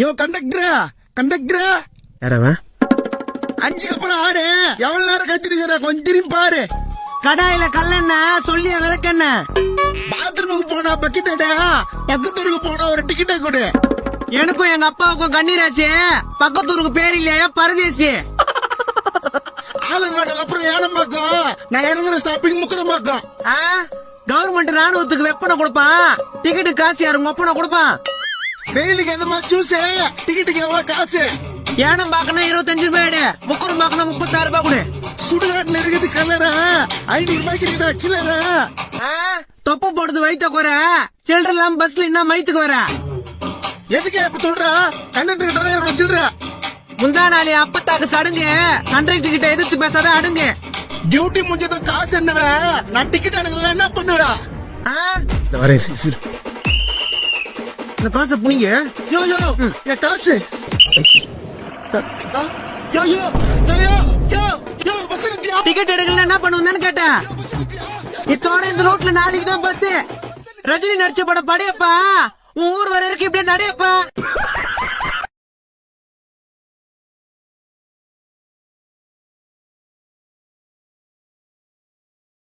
யோ கண்டக்டரா கண்டக்டரா யாரவன்? 5க்கு அப்புறம் 6 எவ்வளவு நேரம் கத்திருக்கிற கொஞ்சம் திரும்பி பாரு. கடாயில கல்லெண்ண சொல்லிய விளக்கெண்ண. பாத்ரூமுக்கு போனா பக்கெட்டா பக்கத்தூருக்கு போனா ஒரு டிக்கெட்டை கொடு. எனக்கும் எங்க அப்பாவுக்கும் கண்ணீராசி. பக்கத்தூருக்கு பேர் இல்லையா பரதேசி. ஆலங்காட்டுக்கு அப்புறம் ஏனம்பாக்கம். நான் இறங்குற ஸ்டாப்பிங் முக்கரம்பாக்கம். கவர்மெண்ட் ராணுவத்துக்கு வெப்பனை கொடுப்பான். டிக்கெட்டு காசு யாரு உங்க ஒப்பனை கொடுப்பான். வெயிலுக்கு எந்த மாதிரி ஜூஸ் டிக்கெட்டுக்கு எவ்வளவு காசு? ஏனம் பாக்கணும் 25 ரூபாய். முக்கரம் பாக்கணும் 36 ரூபாய் கொடு. சுடுகாட்டுல இருக்குது கலரா 500 ரூபாய்க்கு இருக்குதா சில்லற? தொப்பை போடுறது வயிற்ற குறை. சில்லற இல்லாம பஸ்ல என்ன மயித்துக்கு வர? எதுக்கு இப்ப சொல்ற? கண்டக்டர் கிட்ட சில்லற. முந்தா நாளே அப்பத்தாக்கு சடுங்க. கண்டக்டர் கிட்ட எதிர்த்து பேசாத அடுங்க. டியூட்டி முடிஞ்சதும் காசு என்னவ? நான் டிக்கெட் எடுக்கல என்ன பண்ணுவ? இந்த காசை புனிங்க. யோ யோ என் காசு. யோ யோ யோ யோ யோ பஸ் நிறுத்தியா? டிக்கெட் எடுக்கல என்ன பண்ணுவேன்னு கேட்டேன். இத்தோட இந்த ரோட்ல நாளைக்கு தான் பஸ். ரஜினி நடிச்ச படம் படையப்பா. ஊர் வர இருக்கு இப்படியே நடையப்பா.